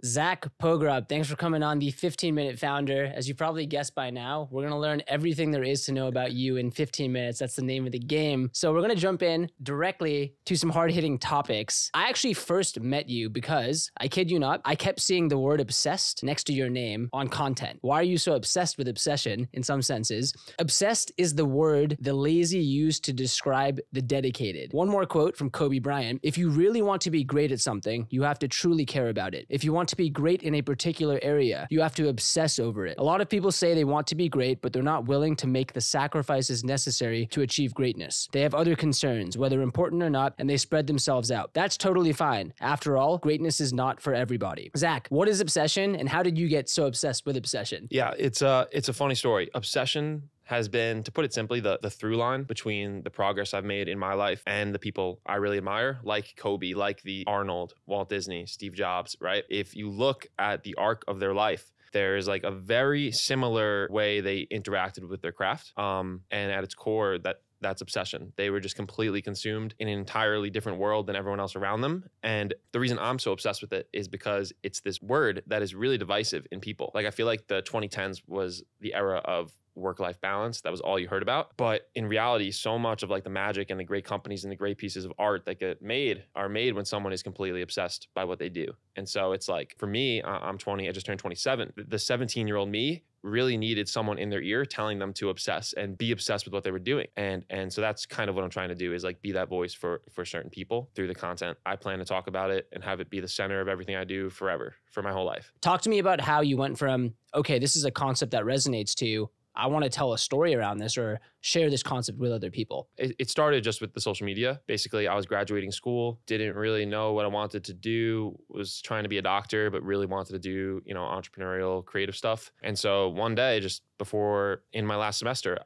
Zach Pogrob, thanks for coming on, the 15-Minute Founder. As you probably guessed by now, we're going to learn everything there is to know about you in 15 minutes. That's the name of the game. So we're going to jump in directly to some hard-hitting topics. I actually first met you because, I kid you not, I kept seeing the word obsessed next to your name on content. Why are you so obsessed with obsession in some senses? Obsessed is the word the lazy use to describe the dedicated. One more quote from Kobe Bryant. If you really want to be great at something, you have to truly care about it. If you want to be great in a particular area, you have to obsess over it. A lot of people say they want to be great, but they're not willing to make the sacrifices necessary to achieve greatness. They have other concerns, whether important or not, and they spread themselves out. That's totally fine. After all, greatness is not for everybody. Zach, what is obsession, and how did you get so obsessed with obsession? Yeah, it's a funny story. Obsession has been, to put it simply, the through line between the progress I've made in my life and the people I really admire, like Kobe, like the Arnold, Walt Disney, Steve Jobs, right? If you look at the arc of their life, there's like a very similar way they interacted with their craft. And at its core, that's obsession. They were just completely consumed in an entirely different world than everyone else around them. And the reason I'm so obsessed with it is because it's this word that is really divisive in people. Like, I feel like the 2010s was the era of work-life balance. That was all you heard about. But in reality, so much of like the magic and the great companies and the great pieces of art that get made are made when someone is completely obsessed by what they do. And so it's like, for me, I'm 20, I just turned 27. The 17-year-old me really needed someone in their ear telling them to obsess and be obsessed with what they were doing. And so that's kind of what I'm trying to do, is like be that voice for certain people through the content. I plan to talk about it and have it be the center of everything I do forever, for my whole life. Talk to me about how you went from, okay, this is a concept that resonates, to I want to tell a story around this or share this concept with other people. It started just with the social media. Basically, I was graduating school, didn't really know what I wanted to do, was trying to be a doctor, but really wanted to do, entrepreneurial, creative stuff. And so one day, just before, in my last semester,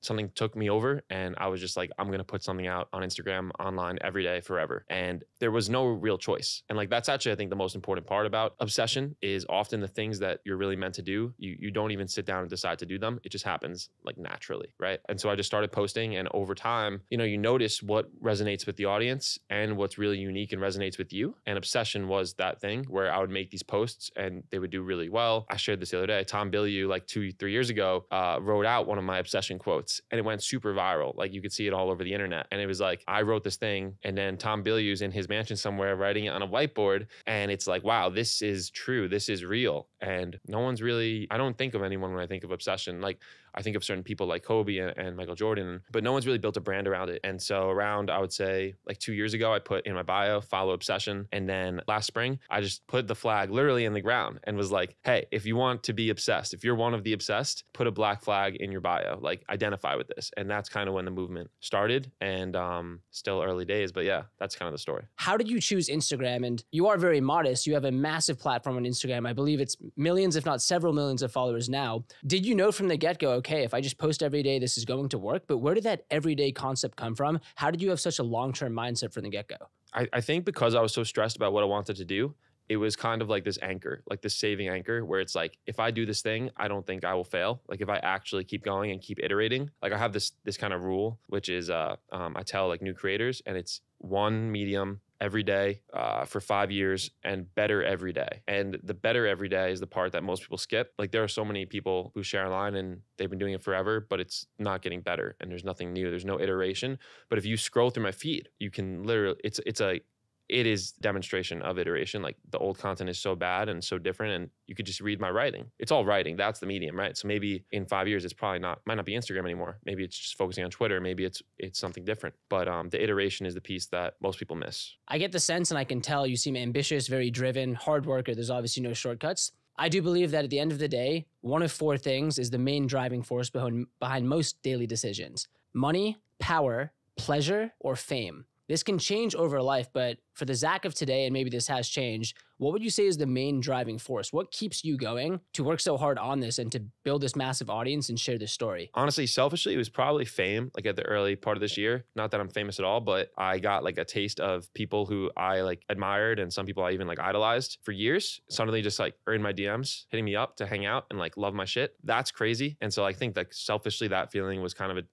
something took me over, and I was just like, I'm going to put something out on Instagram, online, every day, forever. And there was no real choice. And like, that's actually, I think, the most important part about obsession is often the things that you're really meant to do, you don't even sit down and decide to do them. It just happens like naturally, right? And so I just started posting, and over time, you notice what resonates with the audience and what's really unique and resonates with you. And obsession was that thing where I would make these posts and they would do really well. I shared this the other day. Tom Bilyeu, like 2-3 years ago, wrote out one of my obsession quotes, and it went super viral. Like, you could see it all over the internet. And it was like, I wrote this thing, and then Tom Bilyeu's in his mansion somewhere writing it on a whiteboard. And it's like, wow, this is true. This is real. And no one's really, I don't think of anyone when I think of obsession. Like, I think of certain people like Kobe and Michael Jordan, but no one's really built a brand around it. And so around, I would say like 2 years ago, I put in my bio, follow obsession. And then last spring, I just put the flag literally in the ground and was like, hey, if you want to be obsessed, if you're one of the obsessed, put a black flag in your bio, like identify with this. And that's kind of when the movement started, and still early days, but yeah, that's kind of the story. How did you choose Instagram? And you are very modest. You have a massive platform on Instagram. I believe it's millions, if not several millions of followers now. Did you know from the get-go, okay, if I just post every day, this is going to work? But where did that everyday concept come from? How did you have such a long-term mindset from the get-go? I think because I was so stressed about what I wanted to do, it was kind of like this anchor, like this saving anchor, where it's like, if I do this thing, I don't think I will fail. Like, if I actually keep going and keep iterating, like I have this kind of rule, which is I tell like new creators, and it's one medium every day for 5 years and better every day. And the better every day is the part that most people skip. Like, there are so many people who share online and they've been doing it forever, but it's not getting better and there's nothing new. There's no iteration. But if you scroll through my feed, you can literally, it is demonstration of iteration. Like, the old content is so bad and so different, and you could just read my writing. It's all writing. That's the medium, right? So maybe in 5 years, it's probably might not be Instagram anymore. Maybe it's just focusing on Twitter. Maybe it's something different. But the iteration is the piece that most people miss. I get the sense, and I can tell you seem ambitious, very driven, hard worker. There's obviously no shortcuts. I do believe that at the end of the day, one of four things is the main driving force behind most daily decisions: money, power, pleasure, or fame. This can change over life, but for the Zach of today, and maybe this has changed, what would you say is the main driving force? What keeps you going to work so hard on this and to build this massive audience and share this story? Honestly, selfishly, it was probably fame, like at the early part of this year. Not that I'm famous at all, but I got like a taste of people who I like admired, and some people I even like idolized for years. Suddenly just like are in my DMs, hitting me up to hang out and like love my shit. That's crazy. And so I think like selfishly, that feeling was kind of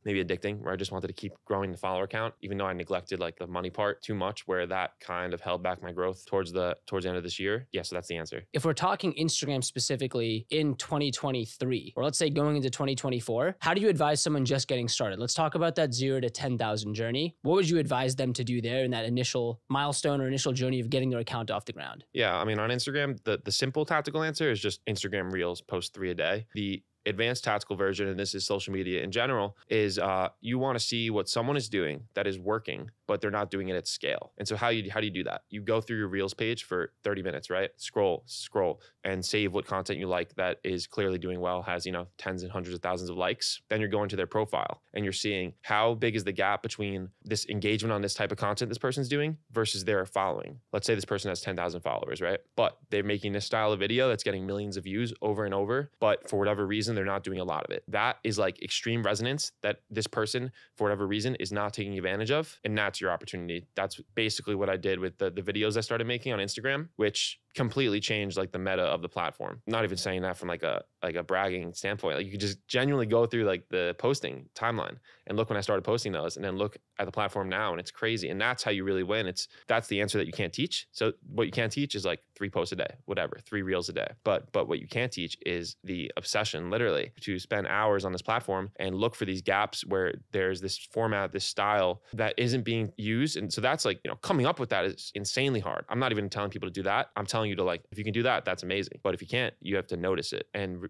maybe addicting, where I just wanted to keep growing the follower count, even though I neglected like the money part too much, where that kind of held back my growth towards the end of this year. Yeah, so that's the answer. If we're talking Instagram specifically in 2023, or let's say going into 2024, how do you advise someone just getting started? Let's talk about that 0 to 10,000 journey. What would you advise them to do there in that initial milestone or initial journey of getting their account off the ground? Yeah, I mean, on Instagram, the simple tactical answer is just Instagram Reels, post 3 a day. The advanced tactical version, and this is social media in general, is you want to see what someone is doing that is working, but they're not doing it at scale. And so how do you do that? You go through your Reels page for 30 minutes, right? Scroll, and save what content you like that is clearly doing well, has, tens and hundreds of thousands of likes. Then you're going to their profile and you're seeing how big is the gap between this engagement on this type of content this person's doing versus their following. Let's say this person has 10,000 followers, right? But they're making this style of video that's getting millions of views over and over, but for whatever reason, they're not doing a lot of it. That is like extreme resonance that this person, for whatever reason, is not taking advantage of. And that's your opportunity. That's basically what I did with the videos I started making on Instagram, which completely changed like the meta of the platform. I'm not even saying that from like a bragging standpoint. Like you could just genuinely go through like the posting timeline and look when I started posting those, and then look at the platform now, and it's crazy. And that's how you really win. That's the answer that you can't teach. So what you can't teach is like 3 posts a day, whatever, 3 reels a day. But what you can teach is the obsession, literally, to spend hours on this platform and look for these gaps where there's this format, this style that isn't being used. And so that's like, coming up with that is insanely hard. I'm not even telling people to do that. I'm telling you to, like, if you can do that, that's amazing. But if you can't, you have to notice it and,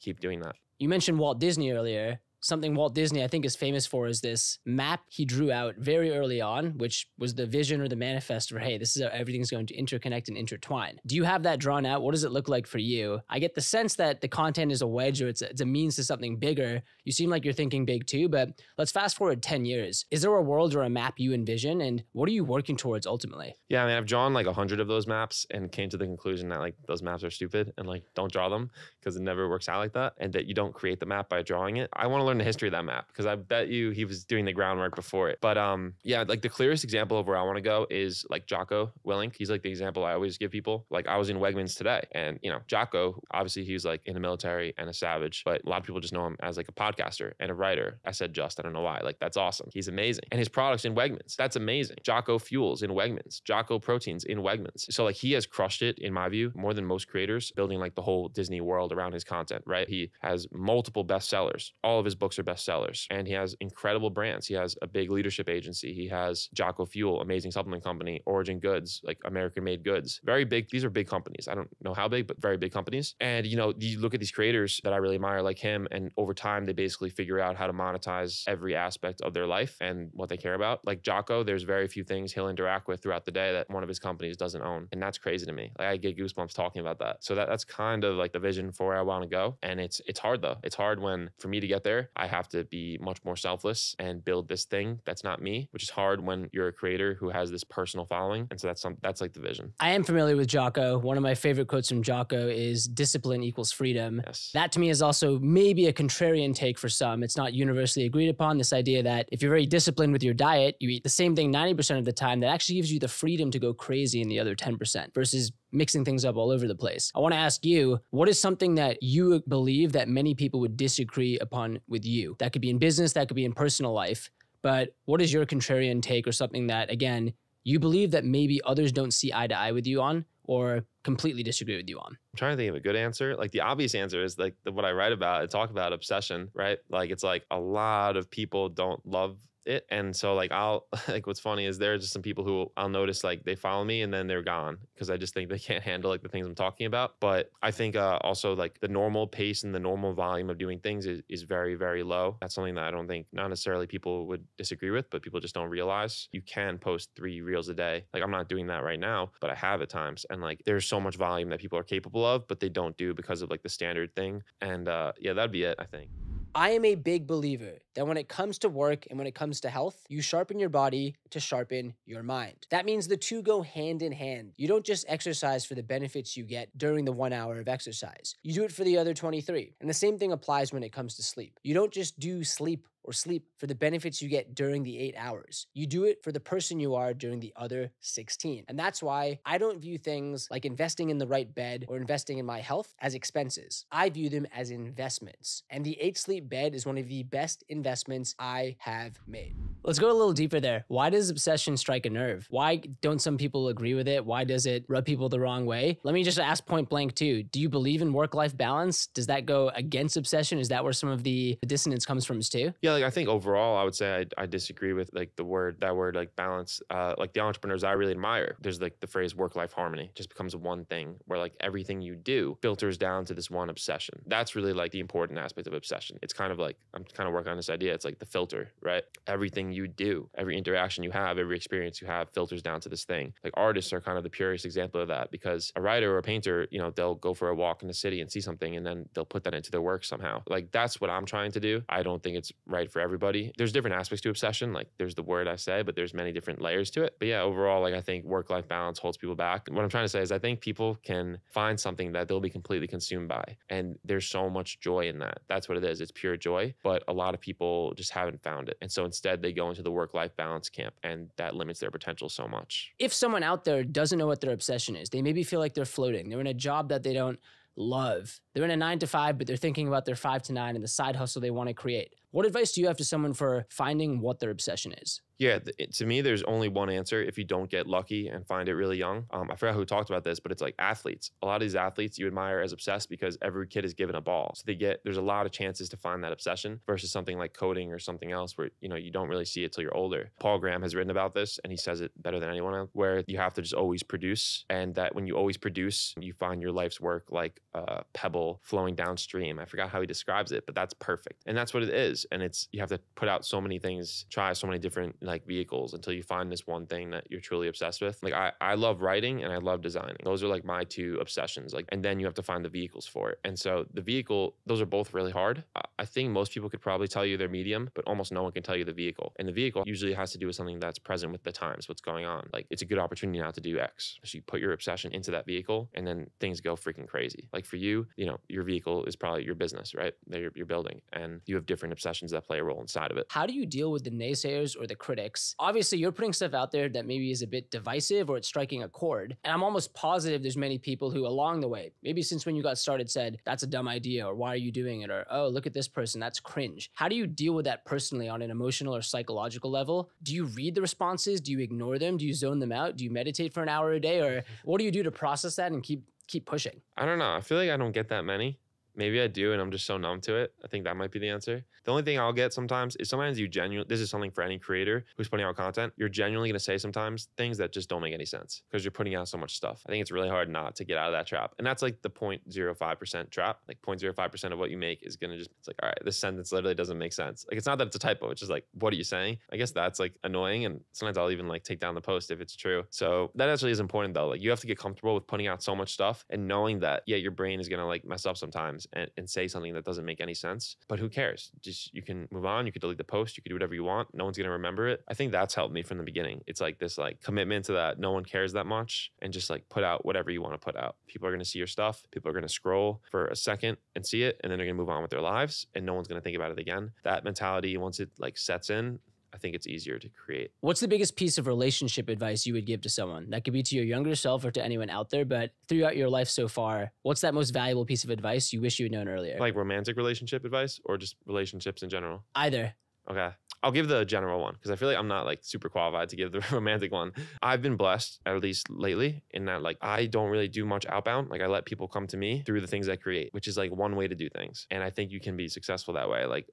keep doing that. You mentioned Walt Disney earlier. Something Walt Disney, I think, is famous for is this map he drew out very early on, which was the vision or the manifest for, hey, this is how everything's going to interconnect and intertwine. Do you have that drawn out? What does it look like for you? I get the sense that the content is a wedge or it's a means to something bigger. You seem like you're thinking big too, but let's fast forward 10 years. Is there a world or a map you envision, and what are you working towards ultimately? Yeah, I mean, I've drawn like 100 of those maps and came to the conclusion that like those maps are stupid and like don't draw them because it never works out like that, and that you don't create the map by drawing it. I want to learn the history of that map because I bet you he was doing the groundwork before it. But yeah, like the clearest example of where I want to go is like Jocko Willink. He's like the example I always give people. Like I was in Wegmans today, and Jocko, obviously he was like in the military and a savage, but a lot of people just know him as like a podcaster and a writer. I don't know why. Like that's awesome. He's amazing. And his products in Wegmans, that's amazing. Jocko Fuels in Wegmans, Jocko Proteins in Wegmans. So like he has crushed it in my view more than most creators, building like the whole Disney world around his content, right? He has multiple bestsellers. All of his books are bestsellers, and he has incredible brands. He has a big leadership agency. He has Jocko Fuel, amazing supplement company, Origin Goods, like American made goods. Very big. These are big companies. I don't know how big, but very big companies. And you look at these creators that I really admire like him, and over time they basically figure out how to monetize every aspect of their life and what they care about. Like Jocko, there's very few things he'll interact with throughout the day that one of his companies doesn't own. And that's crazy to me. Like I get goosebumps talking about that. So that's kind of like the vision for where I want to go. And it's hard though. It's hard when for me to get there, I have to be much more selfless and build this thing that's not me, which is hard when you're a creator who has this personal following. And so that's like the vision. I am familiar with Jocko. One of my favorite quotes from Jocko is discipline equals freedom. Yes. That to me is also maybe a contrarian take for some. It's not universally agreed upon, this idea that if you're very disciplined with your diet, you eat the same thing 90% of the time, that actually gives you the freedom to go crazy in the other 10% versus mixing things up all over the place. I want to ask you, what is something that you believe that many people would disagree upon with you? That could be in business, that could be in personal life, but what is your contrarian take or something that, again, you believe that maybe others don't see eye to eye with you on or completely disagree with you on? I'm trying to think of a good answer. Like the obvious answer is like what I write about. I talk about obsession, right? Like it's like a lot of people don't love it. And so like what's funny is there are just some people who I'll notice like they follow me and then they're gone because I just think they can't handle like the things I'm talking about. But I think also like the normal pace and the normal volume of doing things is very, very low. That's something that I don't think not necessarily people would disagree with, but people just don't realize you can post 3 reels a day. Like I'm not doing that right now, but I have at times. And like there's so much volume that people are capable of, but they don't do because of like the standard thing. And yeah, that'd be it, I think. I am a big believer that when it comes to work and when it comes to health, you sharpen your body to sharpen your mind. That means the two go hand in hand. You don't just exercise for the benefits you get during the 1 hour of exercise. You do it for the other 23. And the same thing applies when it comes to sleep. You don't just do sleep or sleep for the benefits you get during the 8 hours. You do it for the person you are during the other 16. And that's why I don't view things like investing in the right bed or investing in my health as expenses. I view them as investments. And the 8 sleep bed is one of the best investments I have made. Let's go a little deeper there. Why does obsession strike a nerve? Why don't some people agree with it? Why does it rub people the wrong way? Let me just ask point blank too. Do you believe in work-life balance? Does that go against obsession? Is that where some of the dissonance comes from too? Yeah, like I think overall, I would say I disagree with like that word like balance. Like the entrepreneurs I really admire, there's like the phrase work-life harmony. It just becomes one thing where like everything you do filters down to this one obsession. That's really like the important aspect of obsession. It's kind of like, I'm kind of working on this idea. It's like the filter, right? Everything you do, every interaction you have, every experience you have filters down to this thing. Like artists are kind of the purest example of that, because a writer or a painter, you know, they'll go for a walk in the city and see something and then they'll put that into their work somehow. Like that's what I'm trying to do. I don't think it's right for everybody. There's different aspects to obsession. Like there's the word I say, but there's many different layers to it. But yeah, overall, like I think work-life balance holds people back. What I'm trying to say is I think people can find something that they'll be completely consumed by. And there's so much joy in that. That's what it is. It's pure joy. But a lot of people just haven't found it. And so instead they go into the work-life balance camp, and that limits their potential so much. If someone out there doesn't know what their obsession is, they maybe feel like they're floating. They're in a job that they don't love. They're in a 9 to 5, but they're thinking about their 5 to 9 and the side hustle they want to create. What advice do you have to someone for finding what their obsession is? Yeah, to me, there's only one answer if you don't get lucky and find it really young. I forgot who talked about this, but it's like athletes. A lot of these athletes you admire as obsessed because every kid is given a ball. So there's a lot of chances to find that obsession versus something like coding or something else where, you know, you don't really see it till you're older. Paul Graham has written about this and he says it better than anyone else, where you have to just always produce, and that when you always produce, you find your life's work like a pebble flowing downstream. I forgot how he describes it, but that's perfect. And that's what it is. And you have to put out so many things, try so many different like vehicles until you find this one thing that you're truly obsessed with. Like I love writing and I love designing. Those are like my two obsessions. Like, and then you have to find the vehicles for it. And so the vehicle, those are both really hard. I think most people could probably tell you their medium, but almost no one can tell you the vehicle. And the vehicle usually has to do with something that's present with the times, what's going on. Like it's a good opportunity now to do X. So you put your obsession into that vehicle and then things go freaking crazy. Like for you, you know, your vehicle is probably your business, right? That you're building, and you have different obsessions that play a role inside of it. How do you deal with the naysayers or the critics? Obviously, you're putting stuff out there that maybe is a bit divisive or it's striking a chord. And I'm almost positive there's many people who along the way, maybe since when you got started, said, that's a dumb idea, or why are you doing it? Or, oh, look at this person, that's cringe. How do you deal with that personally on an emotional or psychological level? Do you read the responses? Do you ignore them? Do you zone them out? Do you meditate for an hour a day? Or what do you do to process that and keep pushing? I don't know. I feel like I don't get that many. Maybe I do, and I'm just so numb to it. I think that might be the answer. The only thing I'll get sometimes is you genuinely, this is something for any creator who's putting out content, you're genuinely going to say sometimes things that just don't make any sense because you're putting out so much stuff. I think it's really hard not to get out of that trap. And that's like the 0.05% trap. Like 0.05% of what you make is going to it's like, all right, this sentence literally doesn't make sense. Like it's not that it's a typo. It's just like, what are you saying? I guess that's like annoying. And sometimes I'll even like take down the post if it's true. So that actually is important though. Like you have to get comfortable with putting out so much stuff and knowing that, yeah, your brain is going to like mess up sometimes and say something that doesn't make any sense, but who cares? Just, you can move on. You could delete the post. You could do whatever you want. No one's going to remember it. I think that's helped me from the beginning. It's like this like commitment to that no one cares that much, and just like put out whatever you want to put out. People are going to see your stuff. People are going to scroll for a second and see it, and then they're going to move on with their lives, and no one's going to think about it again. That mentality, once it like sets in, I think it's easier to create. What's the biggest piece of relationship advice you would give to someone? That could be to your younger self or to anyone out there, but throughout your life so far, what's that most valuable piece of advice you wish you had known earlier? Like romantic relationship advice or just relationships in general? Either. Okay. I'll give the general one because I feel like I'm not like super qualified to give the romantic one. I've been blessed, at least lately, in that like I don't really do much outbound. Like I let people come to me through the things I create, which is like one way to do things. And I think you can be successful that way. Like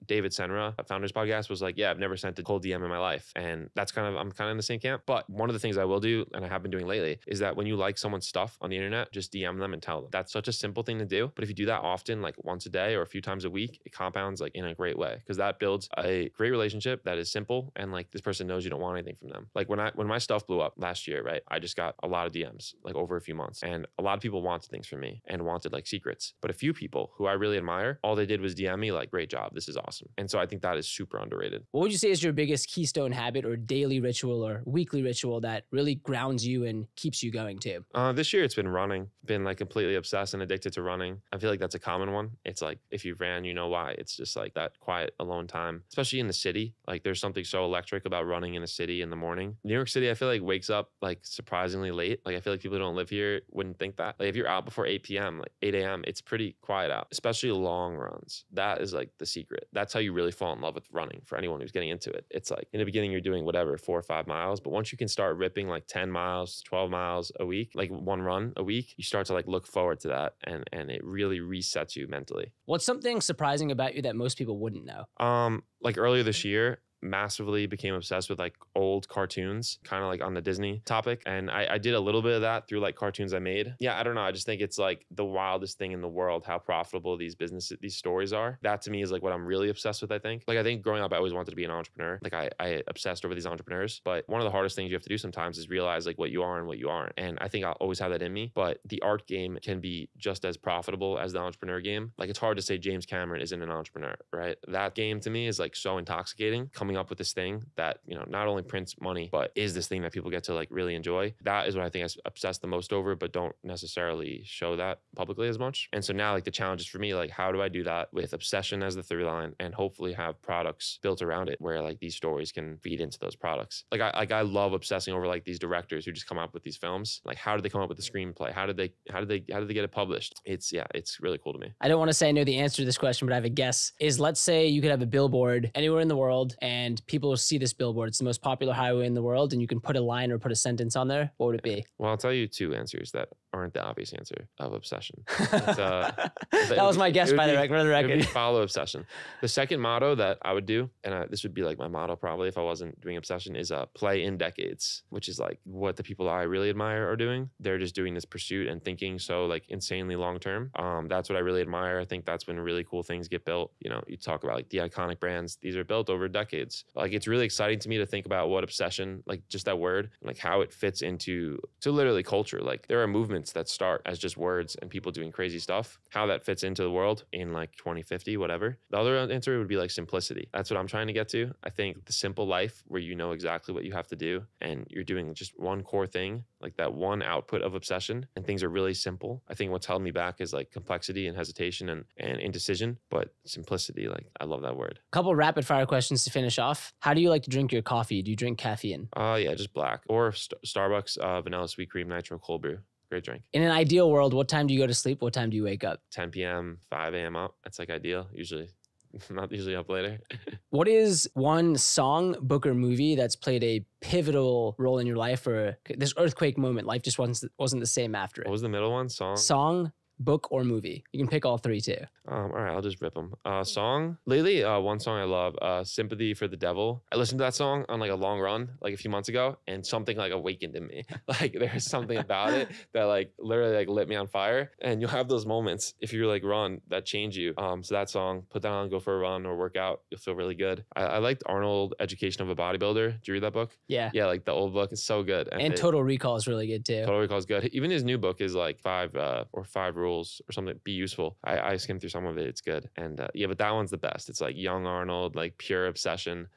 David Senra, a Founders Podcast, was like, yeah, I've never sent a cold DM in my life. And I'm kind of in the same camp. But one of the things I will do, and I have been doing lately, is that when you like someone's stuff on the internet, just DM them and tell them. That's such a simple thing to do. But if you do that often, like once a day or a few times a week, it compounds like in a great way because that builds a great relationship that is simple and like this person knows you don't want anything from them. Like when my stuff blew up last year, right? I just got a lot of DMs like over a few months, and a lot of people wanted things from me and wanted like secrets. But a few people who I really admire, all they did was DM me like, great job, this is awesome. And so I think that is super underrated. What would you say is your biggest keystone habit or daily ritual or weekly ritual that really grounds you and keeps you going too? This year it's been running. Been like completely obsessed and addicted to running. I feel like that's a common one. It's like if you ran, you know why. It's just like that quiet alone time, especially in the city. Like there's something so electric about running in a city in the morning. New York City, I feel like wakes up like surprisingly late. Like I feel like people who don't live here wouldn't think that. Like if you're out before 8 p.m., like 8 a.m., it's pretty quiet out, especially long runs. That is like the secret. That's how you really fall in love with running for anyone who's getting into it. It's like in the beginning, you're doing whatever, 4 or 5 miles. But once you can start ripping like 10 miles, 12 miles a week, like one run a week, you start to like look forward to that. And it really resets you mentally. What's something surprising about you that most people wouldn't know? Like earlier this year, massively became obsessed with like old cartoons, kind of like on the Disney topic. And I did a little bit of that through like cartoons I made. Yeah, I don't know. I just think it's like the wildest thing in the world, how profitable these stories are. That to me is like what I'm really obsessed with, I think. Like I think growing up, I always wanted to be an entrepreneur. Like I obsessed over these entrepreneurs. But one of the hardest things you have to do sometimes is realize like what you are and what you aren't. And I think I'll always have that in me. But the art game can be just as profitable as the entrepreneur game. Like it's hard to say James Cameron isn't an entrepreneur, right? That game to me is like so intoxicating. Coming up with this thing that, you know, not only prints money, but is this thing that people get to like really enjoy. That is what I think I obsess the most over, but don't necessarily show that publicly as much. And so now like the challenge is for me, like how do I do that with obsession as the through line and hopefully have products built around it where like these stories can feed into those products. Like I love obsessing over like these directors who just come up with these films. Like how did they come up with the screenplay? How did they get it published? It's really cool to me. I don't want to say I know the answer to this question, but I have a guess. Is let's say you could have a billboard anywhere in the world and people will see this billboard. It's the most popular highway in the world, and you can put a line or put a sentence on there. What would it be? Well, I'll tell you two answers that aren't the obvious answer of obsession. That was my guess by the record. It would be follow obsession. The second motto that I would do, and this would be like my motto probably if I wasn't doing obsession, is play in decades, which is like what the people I really admire are doing. They're just doing this pursuit and thinking so like insanely long term. That's what I really admire. I think that's when really cool things get built. You know, you talk about like the iconic brands. These are built over decades. Like it's really exciting to me to think about what obsession, like just that word, like how it fits into literally culture. Like there are movements that start as just words and people doing crazy stuff. How that fits into the world in like 2050, whatever. The other answer would be like simplicity. That's what I'm trying to get to. I think the simple life where you know exactly what you have to do and you're doing just one core thing, like that one output of obsession, and things are really simple. I think what's held me back is like complexity and hesitation and indecision, but simplicity, like I love that word. A couple rapid fire questions to finish off. How do you like to drink your coffee? Do you drink caffeine? Yeah, just black or Starbucks vanilla sweet cream nitro cold brew. Great drink. In an ideal world, what time do you go to sleep? What time do you wake up? 10 p.m., 5 a.m. up. That's like ideal. Usually, not usually up later. What is one song, book, or movie that's played a pivotal role in your life, or this earthquake moment? Life just wasn't the same after it. What was the middle one? Song, book, or movie? You can pick all three too. All right, I'll just rip them. Song. Lately, one song I love, Sympathy for the Devil. I listened to that song on like a long run, like a few months ago, and something like awakened in me. Like there's something about it that like literally like lit me on fire. And you'll have those moments if you like run that change you. So that song, put that on, go for a run or work out. You'll feel really good. I liked Arnold, Education of a Bodybuilder. Did you read that book? Yeah. Yeah, like the old book is so good. And Total Recall is really good too. Total Recall is good. Even his new book is like five rules or something. Be useful. I skimmed through some of it. It's good. And yeah, but that one's the best. It's like young Arnold, like pure obsession.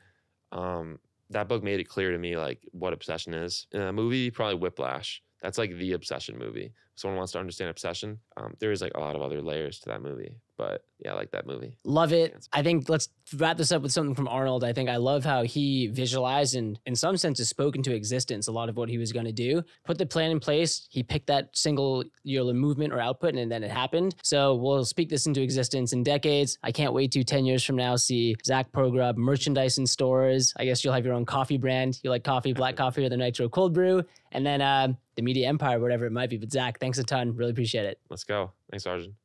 That book made it clear to me like what obsession is. In a movie, probably Whiplash. That's like the obsession movie. If someone wants to understand obsession, there is like a lot of other layers to that movie. But yeah, I like that movie. Love it. I think let's wrap this up with something from Arnold. I think I love how he visualized and in some senses spoke into existence a lot of what he was going to do. Put the plan in place. He picked that single movement or output and then it happened. So we'll speak this into existence in decades. I can't wait to 10 years from now see Zach Pogrob merchandise in stores. I guess you'll have your own coffee brand. You like coffee, black coffee or the nitro cold brew. And then the media empire, whatever it might be. But Zach, thanks a ton. Really appreciate it. Let's go. Thanks, Arjun.